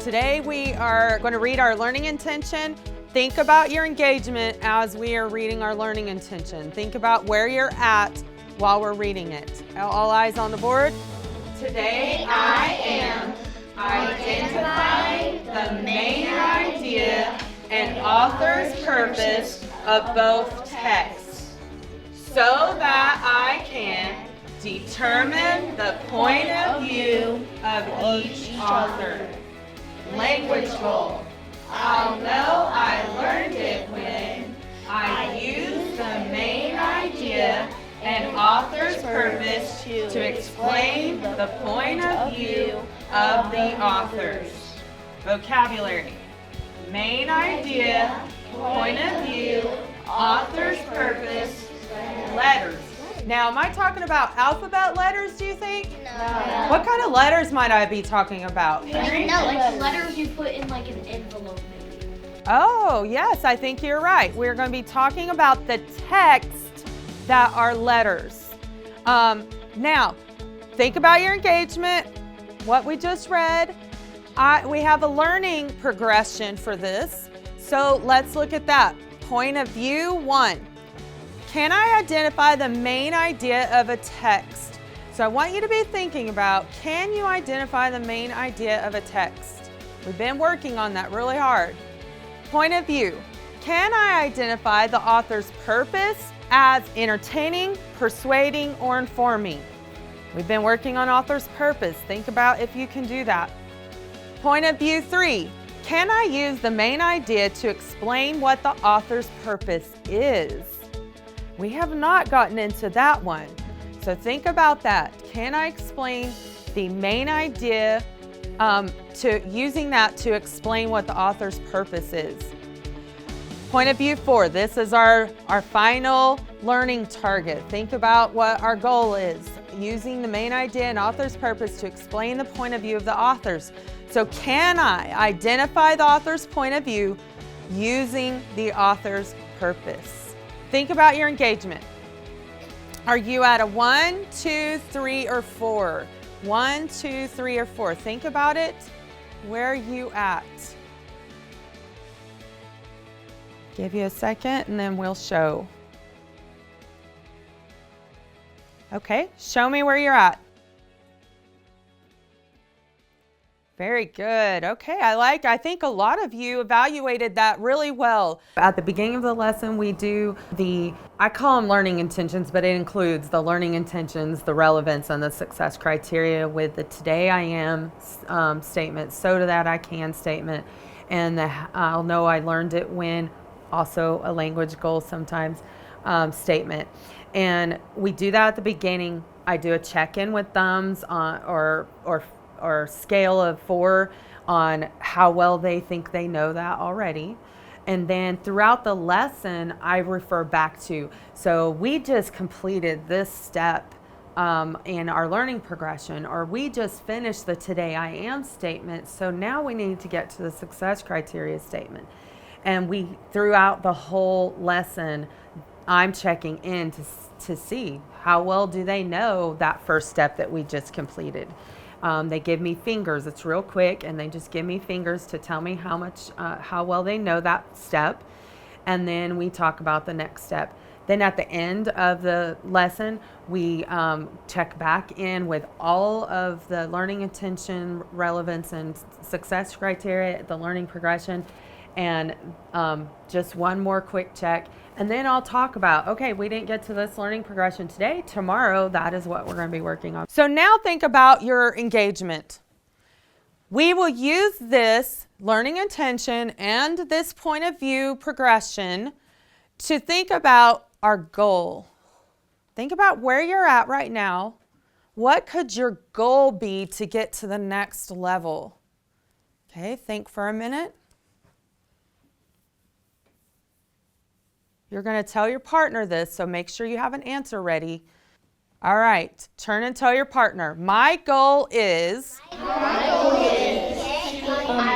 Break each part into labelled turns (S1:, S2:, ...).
S1: Today we are going to read our learning intention. Think about your engagement as we are reading our learning intention. Think about where you're at while we're reading it. All eyes on the board. Today I am identifying the main idea and author's purpose of both texts so that I can determine the point of view of each author. Language goal. I'll know I learned it when I use the main idea and author's purpose to explain the point of view of the authors. Vocabulary. Main idea, point of view, author's purpose, letters. Now, am I talking about alphabet letters, do you think?
S2: No.
S1: What kind of letters might I be talking about?
S2: No, like letters you put in like an envelope maybe.
S1: Oh, yes, I think you're right. We're going to be talking about the text that are letters. Now, think about your engagement, what we just read. We have a learning progression for this. So let's look at that. Point of view 1. Can I identify the main idea of a text? So I want you to be thinking about, can you identify the main idea of a text? We've been working on that really hard. Point of view. Can I identify the author's purpose as entertaining, persuading, or informing? We've been working on author's purpose. Think about if you can do that. Point of view 3. Can I use the main idea to explain what the author's purpose is? We have not gotten into that one. So think about that. Can I explain the main idea using that to explain what the author's purpose is? Point of view 4. This is our final learning target. Think about what our goal is. Using the main idea and author's purpose to explain the point of view of the authors. So can I identify the author's point of view using the author's purpose? Think about your engagement. Are you at a 1, 2, 3, or 4? 1, 2, 3, or 4. Think about it. Where are you at? Give you a second and then we'll show. Okay, show me where you're at. Very good. Okay, I think a lot of you evaluated that really well. At the beginning of the lesson, we do I call them learning intentions, but it includes the learning intentions, the relevance, and the success criteria with the today I am statement, so that I can statement, and the I'll know I learned it when, also a language goal sometimes, statement. And we do that at the beginning. I do a check-in with thumbs or scale of 4 on how well they think they know that already. And then throughout the lesson, I refer back to, so we just completed this step in our learning progression, or we just finished the today I am statement, so now we need to get to the success criteria statement. And throughout the whole lesson, I'm checking in to see how well do they know that first step that we just completed. They give me fingers. It's real quick, and they just give me fingers to tell me how well they know that step. And then we talk about the next step. Then at the end of the lesson, we check back in with all of the learning intention, relevance, and success criteria, the learning progression, and just one more quick check. And then I'll talk about, okay, we didn't get to this learning progression today. Tomorrow, that is what we're going to be working on. So now think about your engagement. We will use this learning intention and this point of view progression to think about our goal. Think about where you're at right now. What could your goal be to get to the next level? Okay, think for a minute. You're going to tell your partner this, so make sure you have an answer ready. All right, turn and tell your partner. My goal is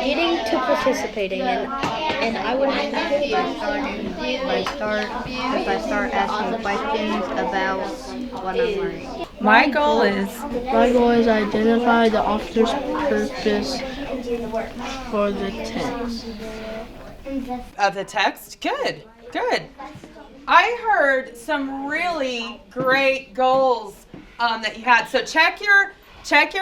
S3: getting to participating, and I would have if I start asking questions about what I'm learning.
S1: My goal is
S4: identify the author's purpose
S3: For the text.
S1: Of the text? Good, good. I heard some really great goals that you had. So check your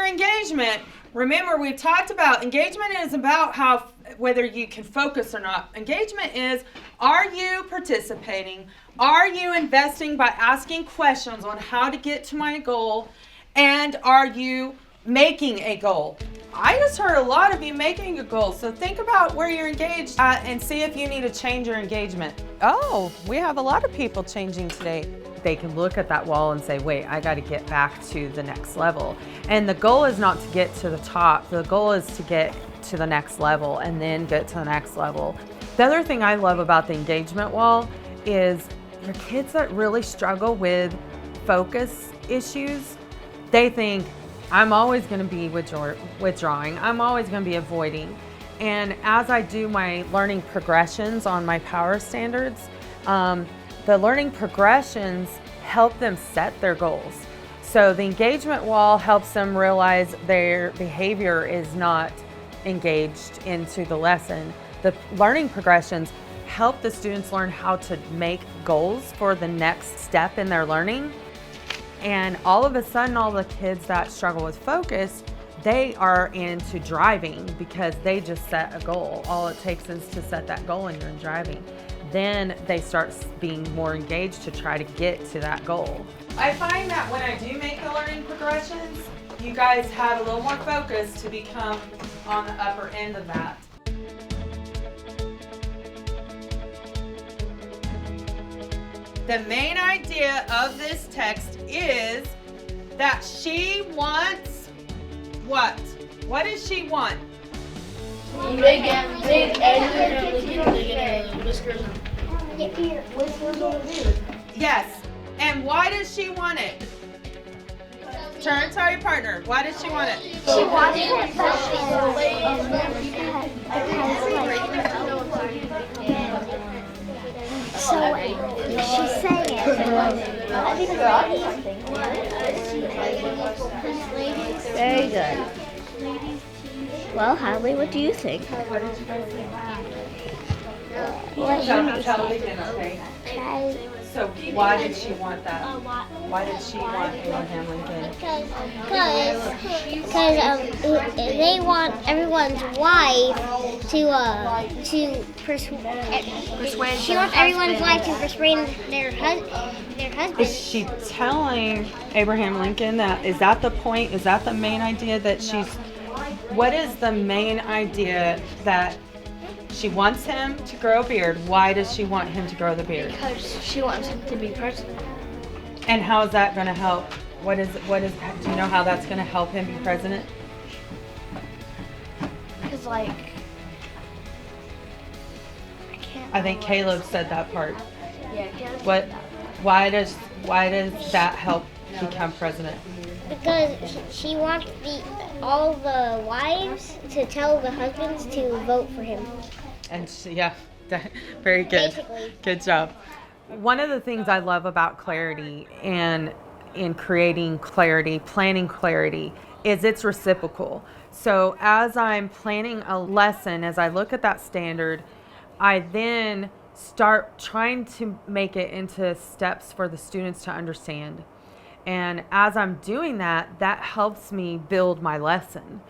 S1: engagement. Remember, we've talked about engagement is about how whether you can focus or not. Engagement is, are you participating? Are you investing by asking questions on how to get to my goal? And are you making a goal? I just heard a lot of you making a goal. So think about where you're engaged at and see if you need to change your engagement. Oh, we have a lot of people changing today. They can look at that wall and say, wait, I got to get back to the next level. And the goal is not to get to the top. The goal is to get to the next level and then get to the next level. The other thing I love about the engagement wall is for kids that really struggle with focus issues, they think, I'm always going to be withdrawing. I'm always going to be avoiding. And as I do my learning progressions on my power standards, the learning progressions help them set their goals. So the engagement wall helps them realize their behavior is not engaged into the lesson. The learning progressions help the students learn how to make goals for the next step in their learning. And all of a sudden, all the kids that struggle with focus, they are into driving because they just set a goal. All it takes is to set that goal and you're in driving. Then they start being more engaged to try to get to that goal. I find that when I do make the learning progressions, you guys have a little more focus to become on the upper end of that. The main idea of this text is that she wants what? What does she want?
S2: Big and whiskers.
S1: Yes. And why does she want it? Turn and tell your partner. Why does she want it?
S2: She wants it
S4: So she's saying very good. Well, Hadley, what do you think?
S1: So why did she want that? Why did she want Abraham Lincoln?
S4: Because they want everyone's wife to persuade. She wants everyone's wife to persuade their husband.
S1: Is she telling Abraham Lincoln that? Is that the point? Is that the main idea that she's? What is the main idea that she wants him to grow a beard? Why does she want him to grow the beard?
S2: because she wants him to be president.
S1: And how is that going to help? What is? Do you know how that's going to help him be president?
S2: Because I can't.
S1: I think Caleb said that part.
S2: Yeah, Caleb.
S1: What? Why does that help become president?
S4: Because she wants all the wives to tell the husbands to vote for him.
S1: And very good.
S4: Basically.
S1: Good job. One of the things I love about clarity and in creating clarity, planning clarity, is it's reciprocal. So as I'm planning a lesson, as I look at that standard, I then start trying to make it into steps for the students to understand. And as I'm doing that, that helps me build my lesson.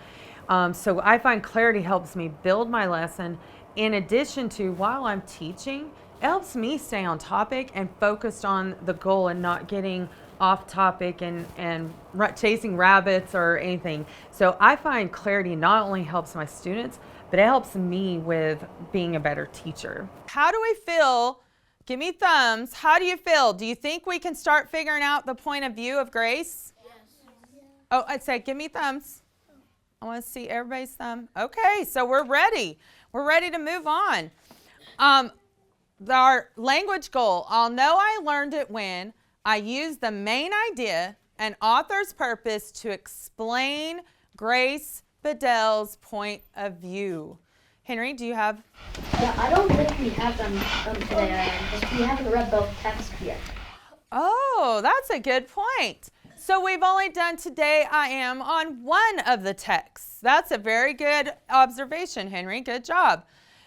S1: So I find clarity helps me build my lesson. In addition to, while I'm teaching, it helps me stay on topic and focused on the goal and not getting off topic and chasing rabbits or anything. So I find clarity not only helps my students, but it helps me with being a better teacher. How do we feel? Give me thumbs. How do you feel? Do you think we can start figuring out the point of view of Grace? Yes. Oh, I'd say give me thumbs. I want to see everybody's thumb. Okay, so we're ready. We're ready to move on. Our language goal. I'll know I learned it when I use the main idea and author's purpose to explain Grace Bedell's point of view. Henry, do you have?
S5: Yeah, I don't think we have them today, because we haven't read both texts yet.
S1: Oh, that's a good point. So we've only done today, I am, on one of the texts. That's a very good observation, Henry. Good job.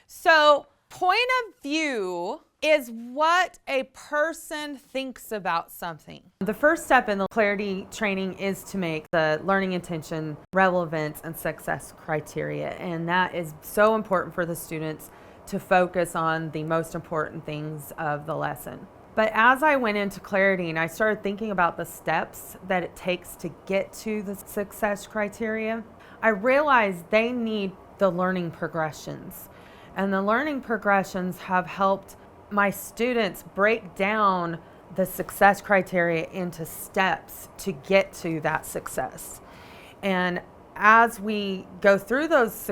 S1: So point of view is what a person thinks about something. The first step in the clarity training is to make the learning intention, relevance, and success criteria. And that is so important for the students to focus on the most important things of the lesson. But as I went into clarity and I started thinking about the steps that it takes to get to the success criteria, I realized they need the learning progressions. And the learning progressions have helped my students break down the success criteria into steps to get to that success. And as we go through those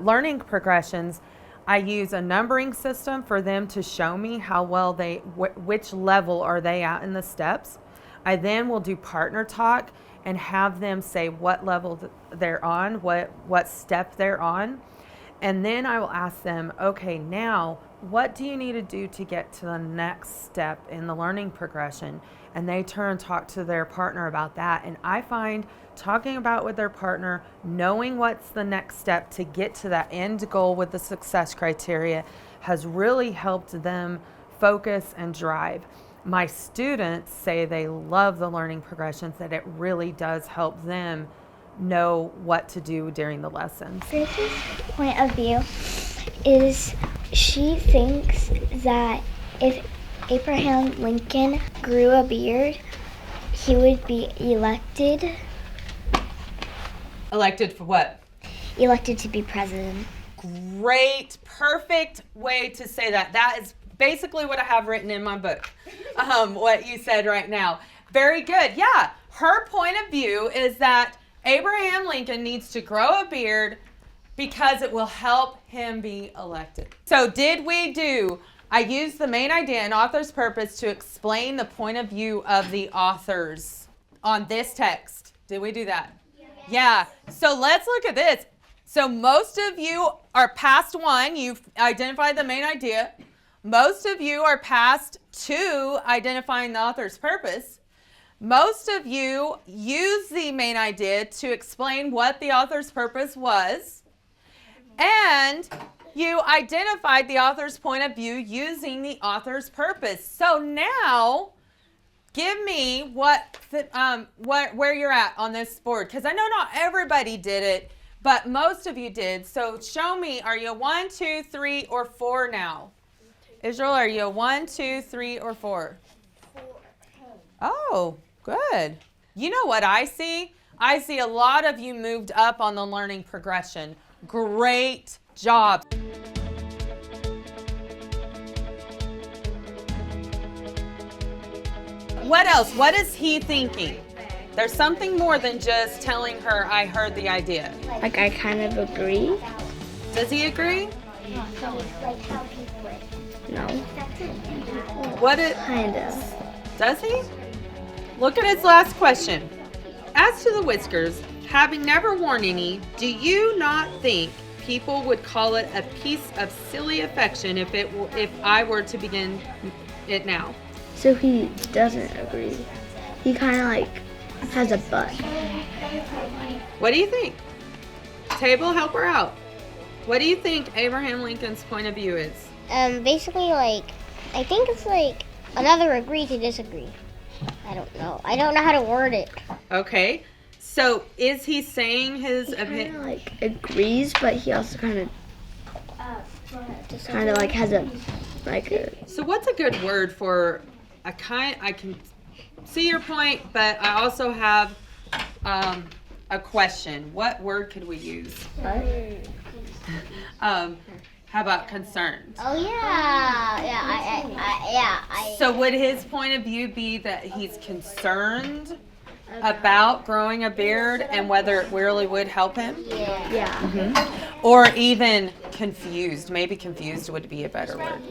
S1: learning progressions, I use a numbering system for them to show me how well which level are they at in the steps. I then will do partner talk and have them say what level they're on, what step they're on. And then I will ask them, okay, now what do you need to do to get to the next step in the learning progression? And they turn and talk to their partner about that. And I find talking about with their partner, knowing what's the next step to get to that end goal with the success criteria has really helped them focus and drive. My students say they love the learning progressions, that it really does help them know what to do during the lessons.
S4: Grace's point of view is she thinks that if Abraham Lincoln grew a beard, he would be elected.
S1: Elected for what?
S4: Elected to be president.
S1: Great, perfect way to say that. That is basically what I have written in my book, what you said right now. Very good. Yeah, her point of view is that Abraham Lincoln needs to grow a beard because it will help him be elected. So I used the main idea and author's purpose to explain the point of view of the authors on this text. Did we do that? Yeah. So let's look at this. So most of you are past 1. You've identified the main idea. Most of you are past 2, identifying the author's purpose. Most of you use the main idea to explain what the author's purpose was. And you identified the author's point of view using the author's purpose. So now, give me where you're at on this board, because I know not everybody did it, but most of you did. So show me, are you 1, 2, 3, or 4 now? Israel, are you 1, 2, 3, or 4?
S4: 4.
S1: Oh, good. You know what I see? I see a lot of you moved up on the learning progression. Great job. What else? What is he thinking? There's something more than just telling her, I heard the idea.
S3: Like, I kind of agree.
S1: Does he agree?
S4: Like how people would.
S3: No.
S1: What it
S3: Kind of.
S1: does he? Look at his last question. As to the whiskers, having never worn any, do you not think people would call it a piece of silly affection if I were to begin it now?
S3: So he doesn't agree. He kind of like has a but.
S1: What do you think? Table, help her out. What do you think Abraham Lincoln's point of view is?
S4: Basically, like, I think it's like another agree to disagree. I don't know. I don't know how to word it.
S1: Okay. So is he saying his
S3: He kind
S1: opinion?
S3: of like agrees, but he also kind of like has a
S1: So what's a good word for I can see your point, but I also have a question. What word could we use? How about concerned?
S4: Oh yeah.
S1: So would his point of view be that he's concerned about growing a beard and whether it really would help him?
S3: yeah.
S1: Or even confused? Maybe confused would be a better word.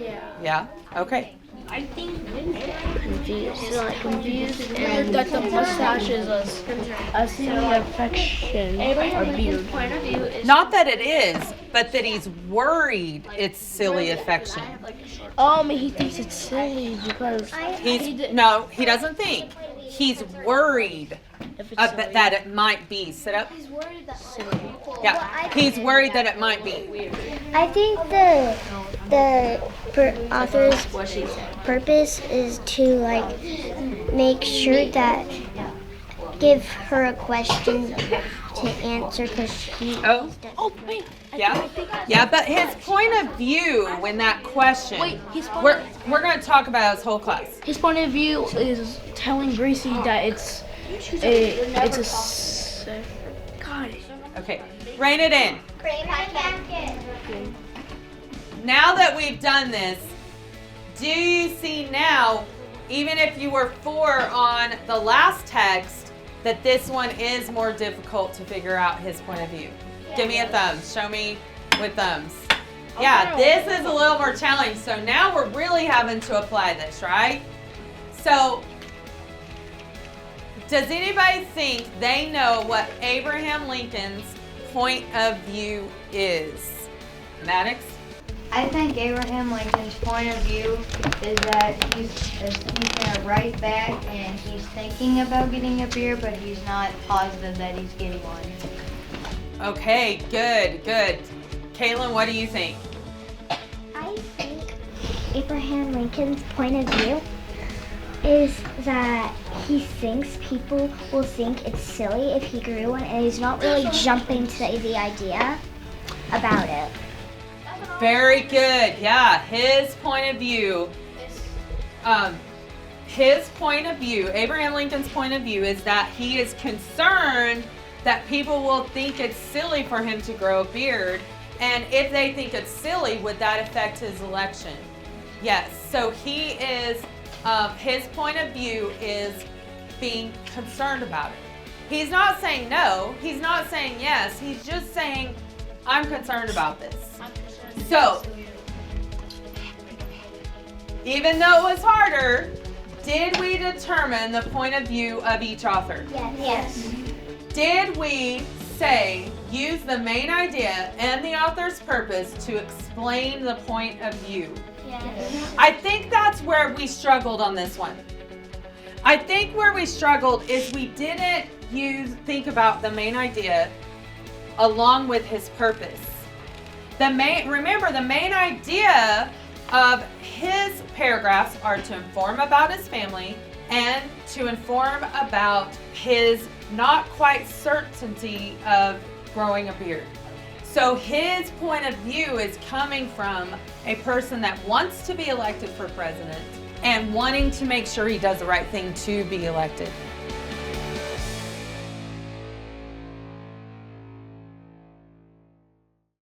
S1: Yeah? Okay.
S3: Confused. So like confused and
S5: That the mustache is a silly affection or beard.
S2: Point of view is
S1: Not that it is, but that he's worried it's silly affection.
S5: He thinks it's silly because
S1: No, he doesn't think. He's worried
S5: If it's
S1: But that it might be. Sit up.
S2: He's worried that
S1: Yeah. He's worried that it might be.
S4: I think the author's purpose is to like make sure that give her a question to answer because she.
S5: Oh, wait.
S1: Yeah, but his point of view when that question.
S5: Wait,
S1: we're going to talk about his whole class.
S5: His point of view is telling Gracie that it's a God.
S1: Okay, rein it in. Now that we've done this, do you see now, even if you were 4 on the last text, that this one is more difficult to figure out his point of view? Give me a thumbs. Show me with thumbs. Yeah, this is a little more challenging. So now we're really having to apply this, right? So, does anybody think they know what Abraham Lincoln's point of view is? Maddox?
S3: I think Abraham Lincoln's point of view is that he's gonna write back and he's thinking about getting a beer, but he's not positive that he's getting one.
S1: Okay, good. Kaylin, what do you think?
S4: I think Abraham Lincoln's point of view is that he thinks people will think it's silly if he grew one, and he's not really jumping to the idea about it.
S1: Very good. Yeah, his point of view, Abraham Lincoln's point of view is that he is concerned that people will think it's silly for him to grow a beard. And if they think it's silly, would that affect his election? Yes. So he is, his point of view is being concerned about it. He's not saying no. He's not saying yes. He's just saying, I'm concerned about this. So, even though it was harder, did we determine the point of view of each author?
S4: Yes.
S1: Did we say, use the main idea and the author's purpose to explain the point of view?
S4: Yes.
S1: I think that's where we struggled on this one. I think where we struggled is we didn't think about the main idea along with his purpose. Remember, the main idea of his paragraphs are to inform about his family and to inform about his not quite certainty of growing a beard. So his point of view is coming from a person that wants to be elected for president and wanting to make sure he does the right thing to be elected.